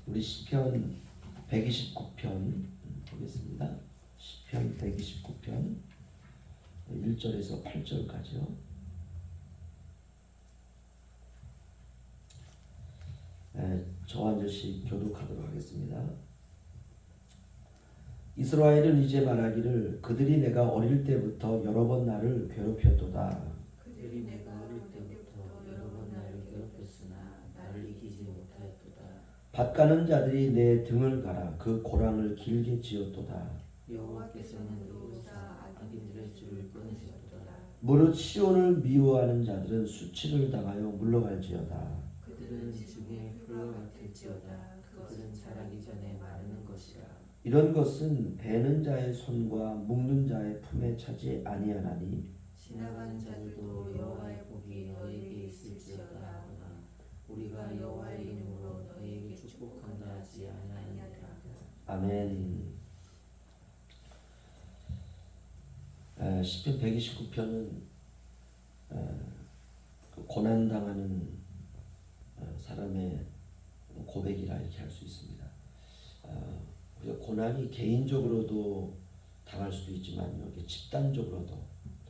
우리 시편 129편 보겠습니다. 시편 129편 1절에서 8절까지요. 저와 한 절씩 교독하도록 하겠습니다. 이스라엘은 이제 말하기를 그들이 내가 어릴 때부터 여러 번 나를 괴롭혔도다. 그들이 내가 어릴 때부터 여러 번 나를 괴롭혔으나 나를 이기지 못하였도다. 밭가는 자들이 내 등을 갈아 그 고랑을 길게 지었도다. 여호와께서는 이로사 악인들의 줄을 끊으셨도다. 무릇 시온을 미워하는 자들은 수치를 당하여 물러갈지어다. 그들은 지중해 풀과 같을지어다. 그것은 자라기 전에 마르는 것이라. 이런 것은 베는 자의 손과 묶는 자의 품에 차지 아니하나니 지나가는 자들도 여호와의 복이 너에게 있을지어다 하거나 우리가 여호와의 이름으로 너에게 축복한다 하지 아니하니라. 아멘. 시편 129편은 고난당하는 사람의 고백이라 이렇게 할 수 있습니다. 우리가 고난이 개인적으로도 당할 수도 있지만 이렇게 집단적으로도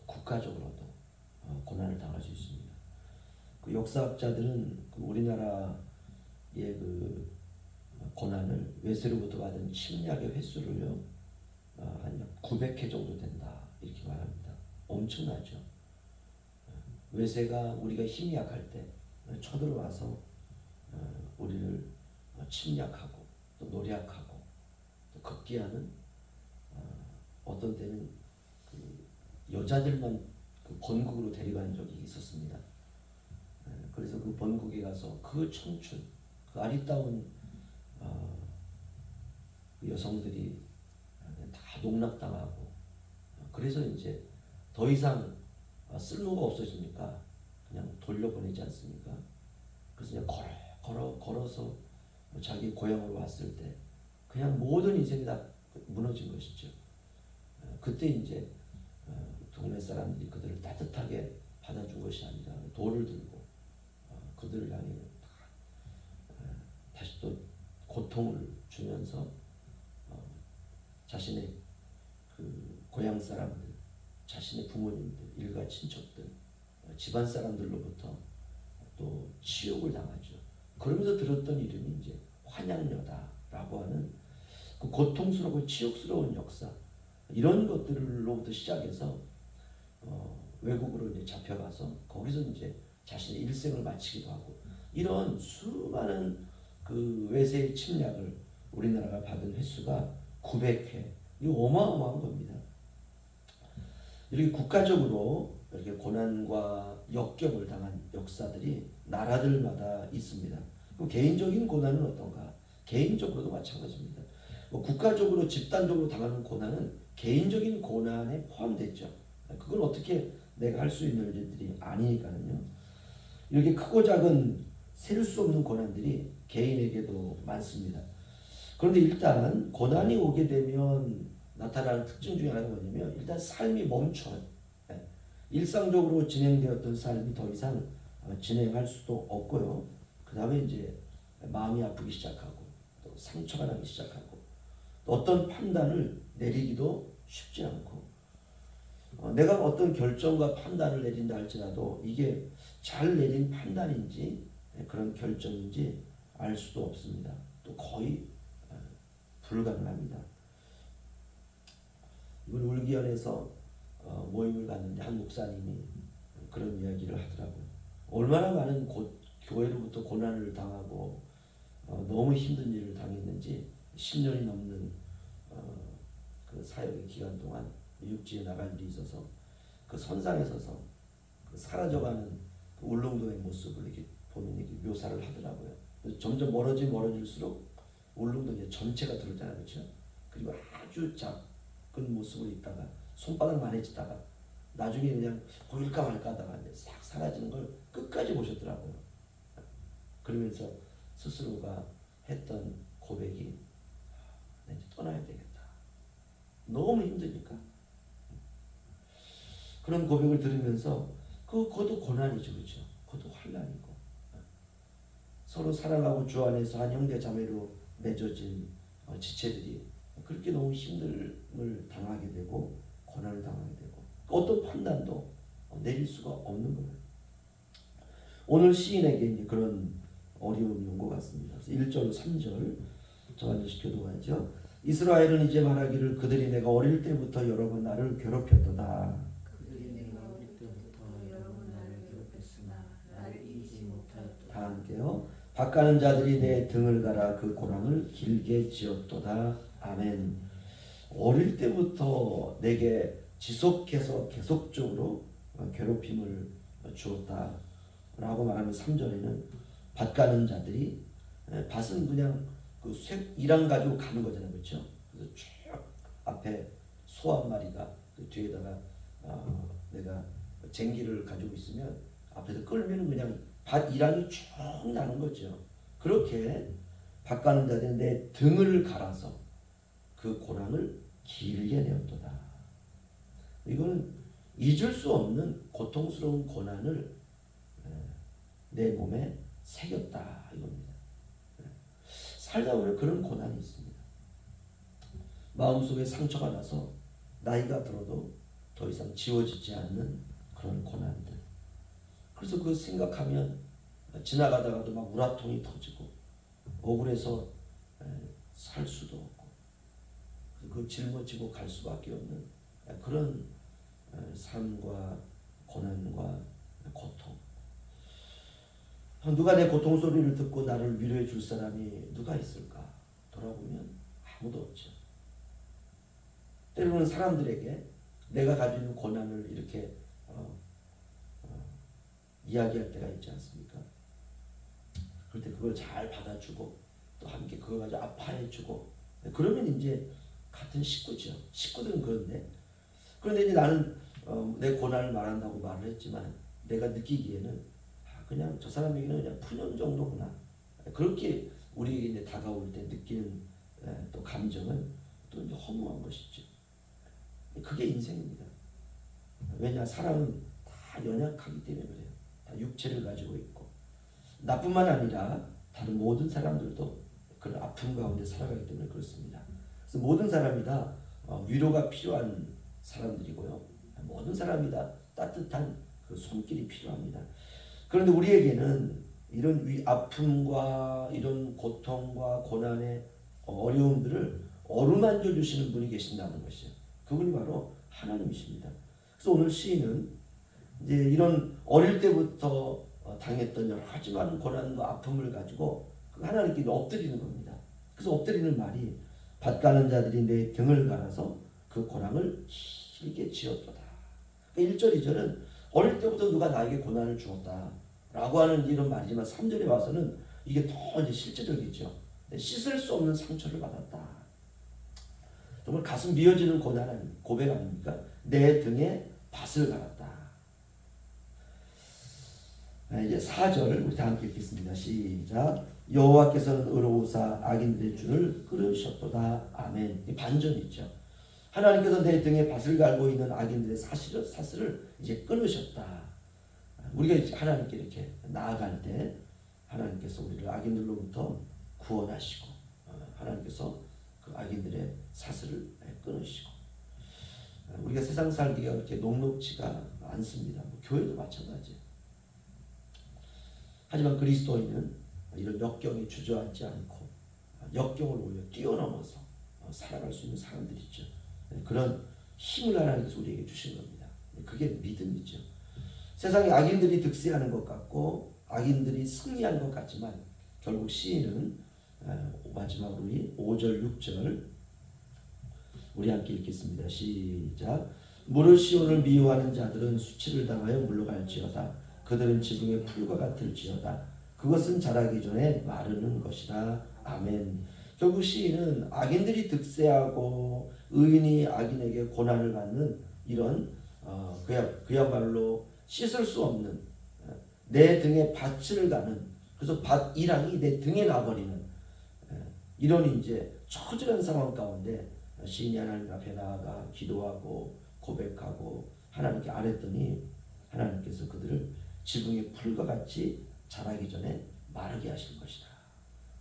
국가적으로도 고난을 당할 수 있습니다. 그 역사학자들은 우리나라의 그 고난을 외세로부터 받은 침략의 횟수를요 한 900회 정도 된다 이렇게 말합니다. 엄청나죠. 외세가 우리가 힘이 약할 때 쳐들어와서 우리를 침략하고 또 노략하고 또 극기하는 어떤 때는 그 여자들만 그 본국으로 데려간 적이 있었습니다. 그래서 그 본국에 가서 그 청춘, 그 아리따운 그 여성들이 다 농락당하고 그래서 이제 더 이상 쓸모가 없어지니까 그냥 돌려보내지 않습니까? 그래서 그냥 걸어서 자기 고향으로 왔을 때 그냥 모든 인생이 다 무너진 것이죠. 그때 이제 동네 사람들이 그들을 따뜻하게 받아준 것이 아니라 돌을 들고 그들을 향해 다시 또 고통을 주면서 자신의 그 고향 사람들, 자신의 부모님들, 일가 친척들, 집안 사람들로부터 또 치욕을 당하죠. 그러면서 들었던 이름이 이제 환양여다라고 하는 그 고통스럽고 치욕스러운 역사, 이런 것들로부터 시작해서 외국으로 이제 잡혀가서 거기서 이제 자신의 일생을 마치기도 하고 이런 수많은 그 외세의 침략을 우리나라가 받은 횟수가 900회. 이거 어마어마한 겁니다. 이렇게 국가적으로 이렇게 고난과 역경을 당한 역사들이 나라들마다 있습니다. 그럼 개인적인 고난은 어떤가? 개인적으로도 마찬가지입니다. 국가적으로 집단적으로 당하는 고난은 개인적인 고난에 포함됐죠. 그건 어떻게 내가 할 수 있는 일들이 아니니까요. 이렇게 크고 작은 셀 수 없는 고난들이 개인에게도 많습니다. 그런데 일단 고난이 오게 되면 나타나는 특징 중에 하나가 뭐냐면 일단 삶이 멈춰요. 일상적으로 진행되었던 삶이 더 이상 진행할 수도 없고요. 그 다음에 이제 마음이 아프기 시작하고 또 상처가 나기 시작하고 또 어떤 판단을 내리기도 쉽지 않고 내가 어떤 결정과 판단을 내린다 할지라도 이게 잘 내린 판단인지 그런 결정인지 알 수도 없습니다. 또 거의 불가능합니다. 이번 울기연에서 모임을 갔는데 한 목사님이 그런 이야기를 하더라고요. 얼마나 많은 교회로부터 고난을 당하고 너무 힘든 일을 당했는지 10년이 넘는 그 사역의 기간 동안 육지에 나갈 일이 있어서 그 선상에 서서 그 사라져가는 그 울릉도의 모습을 이렇게 보면 이렇게 묘사를 하더라고요. 점점 멀어질수록 울릉도 전체가 들었잖아요, 그렇죠? 그리고 아주 작은 모습으로 있다가 손바닥만해지다가 나중에 그냥 보일까 말까 하다가 싹 사라지는 걸 끝까지 보셨더라고요. 그러면서 스스로가 했던 고백이 나 이제 떠나야 되겠다. 너무 힘드니까. 그런 고백을 들으면서 그것도 고난이죠, 그렇죠? 그것도 환난이고 서로 사랑하고 주 안에서 한 형제 자매로 맺어진 지체들이 그렇게 너무 힘듦을 당하게 되고 고난을 당하게 되고 어떤 판단도 내릴 수가 없는 거예요. 오늘 시인에게 이제 그런 어려움이 온 것 같습니다. 그래서 1절, 3절 저 한 절씩 교도하죠. 이스라엘은 이제 말하기를 그들이 내가 어릴 때부터 여러 번 나를 괴롭혔도다. 그들이 내가 어릴 때부터 여러 번 나를 괴롭혔으나 나를 이기지 못하였도다. 다 함께요. 밭가는 자들이 내 등을 갈아 그 고랑을 길게 지었도다. 아멘. 어릴 때부터 내게 지속해서 계속적으로 괴롭힘을 주었다 라고 말하는 3절에는 밭가는 자들이 밭은 그냥 그 이랑 가지고 가는 거잖아요, 그렇죠? 그래서 쭉 앞에 소 한 마리가 그 뒤에다가 내가 쟁기를 가지고 있으면 앞에서 끌면 그냥 밭 이랑이 쭉 나는 거죠. 그렇게 밭가는 자들이 내 등을 갈아서 그 고랑을 길게 내었도다. 이거는 잊을 수 없는 고통스러운 고난을 내 몸에 새겼다 이겁니다. 살다 보면 그런 고난이 있습니다. 마음속에 상처가 나서 나이가 들어도 더 이상 지워지지 않는 그런 고난들. 그래서 그 생각하면 지나가다가도 막 우라통이 터지고 억울해서 살 수도 없고 그 짊어지고 갈 수밖에 없는 그런 삶과 고난과 고통. 누가 내 고통 소리를 듣고 나를 위로해 줄 사람이 누가 있을까? 돌아보면 아무도 없죠. 때로는 사람들에게 내가 가지고 있는 고난을 이렇게 이야기할 때가 있지 않습니까? 그럴 때 그걸 잘 받아주고 또 함께 그걸 가지고 아파해주고 그러면 이제 같은 식구죠. 식구들은 그런데 이제 나는 내 고난을 말한다고 말을 했지만 내가 느끼기에는 그냥 저 사람에게는 그냥 푸념 정도구나. 그렇게 우리에게 이제 다가올 때 느끼는 또 감정은 또 이제 허무한 것이죠. 그게 인생입니다. 왜냐 사람은 다 연약하기 때문에 그래요. 다 육체를 가지고 있고 나뿐만 아니라 다른 모든 사람들도 그런 아픔 가운데 살아가기 때문에 그렇습니다. 그래서 모든 사람이 다 위로가 필요한 사람들이고요. 모든 사람이 다 따뜻한 그 손길이 필요합니다. 그런데 우리에게는 이런 아픔과 이런 고통과 고난의 어려움들을 어루만져 주시는 분이 계신다는 것이요. 그분이 바로 하나님이십니다. 그래서 오늘 시인은 이제 이런 어릴 때부터 당했던 여러 가지 많은 고난과 아픔을 가지고 하나님께 엎드리는 겁니다. 그래서 엎드리는 말이 밭가는 자들이 내 등을 갈아서 그 고랑을 길게 지었도다. 1절, 2절은 어릴 때부터 누가 나에게 고난을 주었다 라고 하는 이런 말이지만 3절에 와서는 이게 더 이제 실제적이죠. 씻을 수 없는 상처를 받았다. 정말 가슴 미어지는 고백 아닙니까? 내 등에 밭을 갈았다. 이제 4절 우리 다 함께 읽겠습니다. 시작. 여호와께서는 의로우사 악인들의 줄을 끊으셨도다. 아멘. 이 반전이죠. 하나님께서 내 등에 밭을 갈고 있는 악인들의 사슬을 이제 끊으셨다. 우리가 하나님께 이렇게 나아갈 때 하나님께서 우리를 악인들로부터 구원하시고 하나님께서 그 악인들의 사슬을 끊으시고 우리가 세상 살기가 그렇게 녹록지가 않습니다. 교회도 마찬가지예요. 하지만 그리스도인은 이런 역경에 주저앉지 않고 역경을 오히려 뛰어넘어서 살아갈 수 있는 사람들이죠. 그런 힘을 하나님께서 우리에게 주신 겁니다. 그게 믿음이죠. 세상에 악인들이 득세하는 것 같고 악인들이 승리하는 것 같지만 결국 시인은 마지막으로 우리 5절 6절 우리 함께 읽겠습니다. 시작. 무릇 시온을 미워하는 자들은 수치를 당하여 물러갈지어다. 그들은 지붕의 풀과 같을지어다. 그것은 자라기 전에 마르는 것이다. 아멘. 결국 시인은 악인들이 득세하고 의인이 악인에게 고난을 받는 이런 그야말로 씻을 수 없는 내 등에 밭을 가는 그래서 밭 이랑이 내 등에 나버리는 이런 이제 처절한 상황 가운데 시인이 하나님 앞에 나아가 기도하고 고백하고 하나님께 아뢰더니 하나님께서 그들을 지붕의 풀과 같이 자라기 전에 마르게 하실 것이다.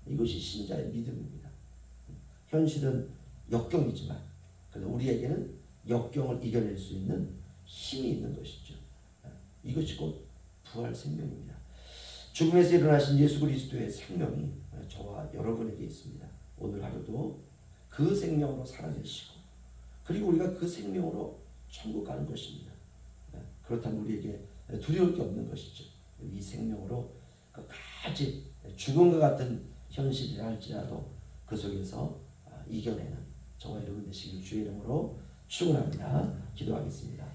이것이 신자의 믿음입니다. 현실은 역경이지만 그래서 우리에게는 역경을 이겨낼 수 있는 힘이 있는 것이죠. 이것이 곧 부활 생명입니다. 죽음에서 일어나신 예수 그리스도의 생명이 저와 여러분에게 있습니다. 오늘 하루도 그 생명으로 살아계시고 그리고 우리가 그 생명으로 천국 가는 것입니다. 그렇다면 우리에게 두려울 게 없는 것이죠. 이 생명으로 끝까지 죽음과 같은 현실이라 할지라도 그 속에서 이겨내는 저와 여러분 되시길 주의 이름으로 축원합니다. 기도하겠습니다.